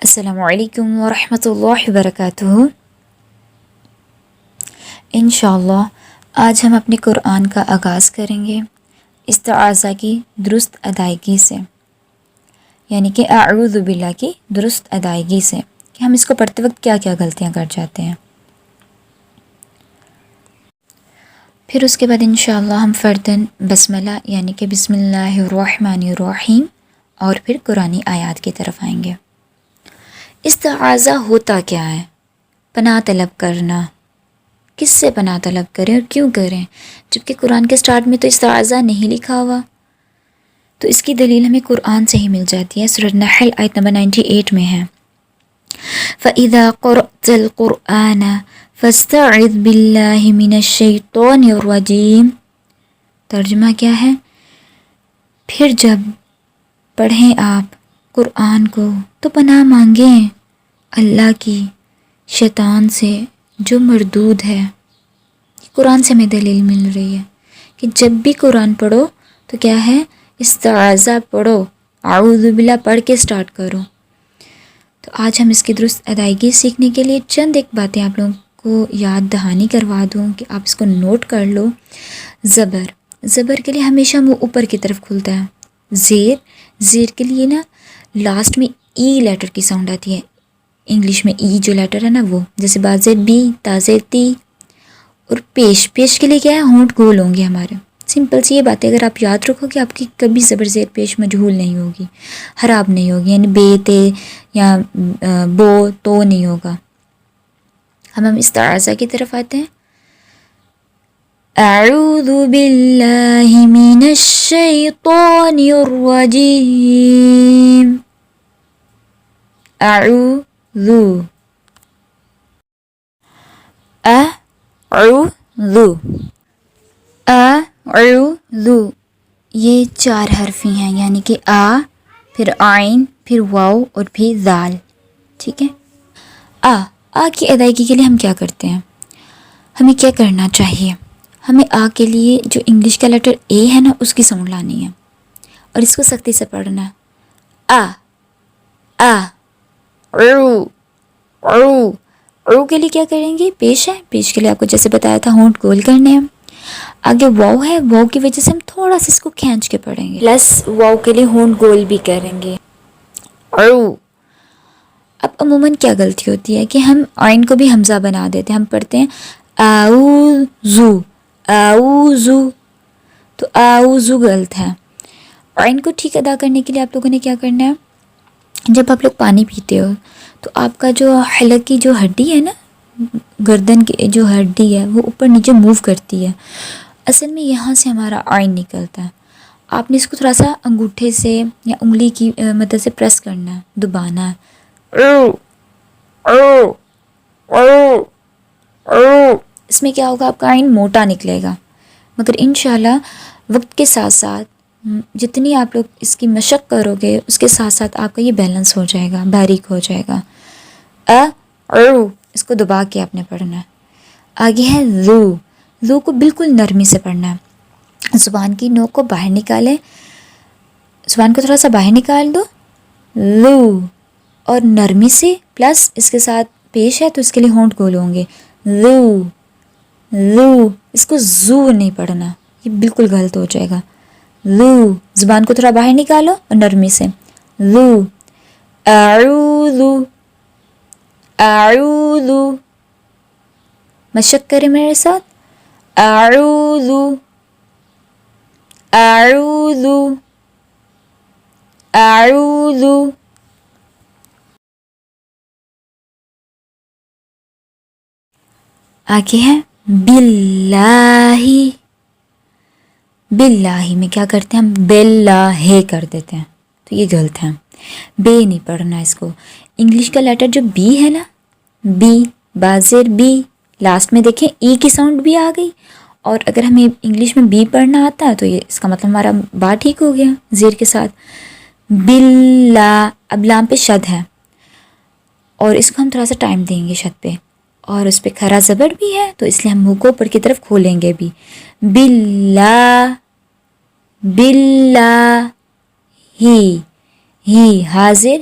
السلام علیکم ورحمۃ اللہ وبرکاتہ۔ انشاءاللہ آج ہم اپنے قرآن کا آغاز کریں گے استعاذہ کی درست ادائیگی سے، یعنی کہ اعوذ باللہ کی درست ادائیگی سے، کہ ہم اس کو پڑھتے وقت کیا کیا غلطیاں کر جاتے ہیں۔ پھر اس کے بعد انشاءاللہ ہم فرداً بسملہ یعنی کہ بسم اللہ الرحمن الرحیم اور پھر قرآنی آیات کی طرف آئیں گے۔ استعاذہ ہوتا کیا ہے؟ پناہ طلب کرنا۔ کس سے پناہ طلب کریں اور کیوں کریں؟ جبکہ قرآن کے سٹارٹ میں تو استعاذہ نہیں لکھا ہوا، تو اس کی دلیل ہمیں قرآن سے ہی مل جاتی ہے۔ سورۃ النحل آیت نمبر 98 میں ہے فَإِذَا قَرَأْتَ الْقُرْآنَ فَاسْتَعِذْ بِاللَّهِ مِنَ الشَّيْطَانِ الرَّجِيمِ۔ ترجمہ کیا ہے؟ پھر جب پڑھیں آپ قرآن کو تو پناہ مانگیں اللہ کی شیطان سے جو مردود ہے۔ قرآن سے ہمیں دلیل مل رہی ہے کہ جب بھی قرآن پڑھو تو کیا ہے؟ استعاذہ پڑھو، اعوذ باللہ پڑھ کے سٹارٹ کرو۔ تو آج ہم اس کی درست ادائیگی سیکھنے کے لیے چند ایک باتیں آپ لوگوں کو یاد دہانی کروا دوں کہ آپ اس کو نوٹ کر لو۔ زبر کے لیے ہمیشہ منہ اوپر کی طرف کھلتا ہے۔ زیر کے لیے نا لاسٹ میں ای لیٹر کی ساؤنڈ آتی ہے، انگلش میں ای جو لیٹر ہے نا وہ، جیسے بازیر بی، تازیر تی۔ اور پیش کے لیے کیا ہے؟ ہونٹ گول ہوں گے ہمارے۔ سمپل سی یہ باتیں اگر آپ یاد رکھو کہ آپ کی کبھی زبر زیر پیش مجہول نہیں ہوگی، خراب نہیں ہوگی، یعنی بے تے یا بو تو نہیں ہوگا۔ ہم استعاذہ کی طرف آتے ہیں۔ اعوذ باللہ من الشیطان الرجیم۔ اعوذ اعوذ یہ 4 حرفی ہیں، یعنی کہ آ، پھر عین، پھر واو اور پھر ذال۔ ٹھیک ہے۔ آ کی ادائیگی کے لیے ہم کیا کرتے ہیں؟ ہمیں کیا کرنا چاہیے؟ ہمیں آ کے لیے جو انگلش کا لیٹر اے ہے نا اس کی ساؤنڈ لانی ہے اور اس کو سختی سے پڑھنا ہے۔ او کے لیے کیا کریں گے؟ پیش ہے، پیش کے لیے آپ کو جیسے بتایا تھا ہونٹ گول کرنے ہیں۔ آگے واو ہے، واو کی وجہ سے ہم تھوڑا سا اس کو کھینچ کے پڑھیں گے، پلس واو کے لیے ہونٹ گول بھی کریں گے۔ اب عموماً کیا غلطی ہوتی ہے کہ ہم عین کو بھی حمزہ بنا دیتے ہیں، ہم پڑھتے ہیں اعوذ، تو اعوذ غلط ہے۔ عین کو ٹھیک ادا کرنے کے لیے آپ لوگوں نے کیا کرنا ہے؟ جب آپ لوگ پانی پیتے ہو تو آپ کا جو حلق کی جو ہڈی ہے نا، گردن کی جو ہڈی ہے وہ اوپر نیچے موو کرتی ہے، اصل میں یہاں سے ہمارا عین نکلتا ہے۔ آپ نے اس کو تھوڑا سا انگوٹھے سے یا انگلی کی مدد سے پریس کرنا ہے، دبانا ہے۔ اس میں کیا ہوگا؟ آپ کا عین موٹا نکلے گا، مگر انشاءاللہ وقت کے ساتھ ساتھ جتنی آپ لوگ اس کی مشق کرو گے اس کے ساتھ ساتھ آپ کا یہ بیلنس ہو جائے گا، باریک ہو جائے گا۔ اس کو دبا کے آپ نے پڑھنا ہے۔ آگے ہے ذو کو بالکل نرمی سے پڑھنا ہے۔ زبان کی نوک کو باہر نکالیں، زبان کو تھوڑا سا باہر نکال دو، لو، اور نرمی سے، پلس اس کے ساتھ پیش ہے تو اس کے لیے ہونٹ گول ہوں گے، لو، اس کو زو نہیں پڑھنا، یہ بالکل غلط ہو جائے گا۔ لو، زبان کو تھوڑا باہر نکالو اور نرمی سے، لو، اعوذ، مشق کریں میرے ساتھ، اعوذ، اعوذ، اعوذ۔ آگے ہے باللہ۔ باللہ میں کیا کرتے ہیں؟ ہم باللہ کر دیتے ہیں، تو یہ غلط ہے، بے نہیں پڑھنا اس کو۔ انگلش کا لیٹر جو بی ہے نا، بی، بازر بی، لاسٹ میں دیکھیں ای کی ساؤنڈ بھی آ گئی، اور اگر ہمیں انگلش میں بی پڑھنا آتا ہے تو یہ اس کا مطلب ہمارا با ٹھیک ہو گیا زیر کے ساتھ۔ باللہ، اب لام پہ شد ہے اور اس کو ہم تھوڑا سا ٹائم دیں گے شد پہ، اور اس پہ کھرا زبر بھی ہے تو اس لیے ہم منہ کو اوپر کی طرف کھولیں گے بھی۔ باللہ، باللہ، ہی حاضر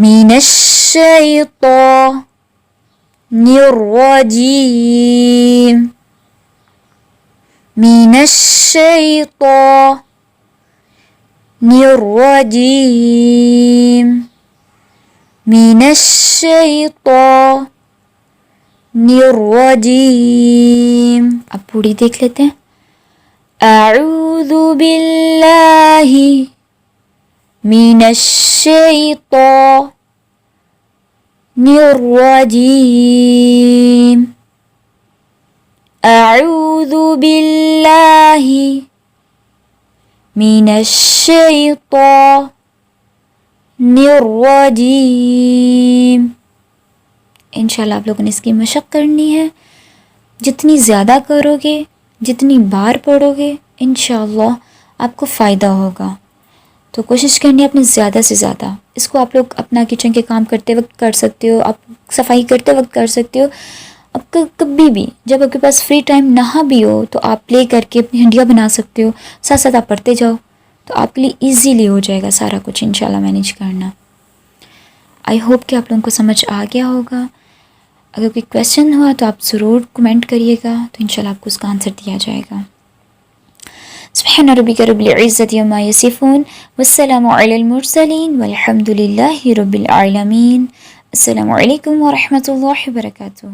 من الشيطان الرجيم من الشيطان الرجيم من الشيطان الرجيم. اب پوری دیکھ لیتے ہیں. اعوذ باللہ من الشیطان الرجیم. اعوذ باللہ من الشیطان الرجیم. انشاءاللہ آپ لوگوں نے اس کی مشق کرنی ہے. جتنی زیادہ کرو گے، جتنی بار پڑھو گے، انشاءاللہ آپ کو فائدہ ہوگا. تو کوشش کرنی ہے اپنے زیادہ سے زیادہ. اس کو آپ لوگ اپنا کچن کے کام کرتے وقت کر سکتے ہو، آپ صفائی کرتے وقت کر سکتے ہو. اب کبھی بھی جب آپ کے پاس فری ٹائم نہ بھی ہو تو آپ پلے کر کے اپنی ہنڈیاں بنا سکتے ہو، ساتھ ساتھ آپ پڑھتے جاؤ تو آپ کے لیے ایزیلی ہو جائے گا سارا کچھ انشاءاللہ مینیج کرنا. آئی ہوپ کہ آپ لوگوں کو سمجھ آ گیا ہوگا. اگر کوئی کویسچن ہوا تو آپ ضرور کمنٹ کریے گا، تو انشاءاللہ آپ کو اس کا آنسر دیا جائے گا. سبحان ربک رب العزة عما یصفون والسلام علی المرسلین والحمد للہ رب العالمین. السلام علیکم ورحمۃ اللہ وبرکاتہ.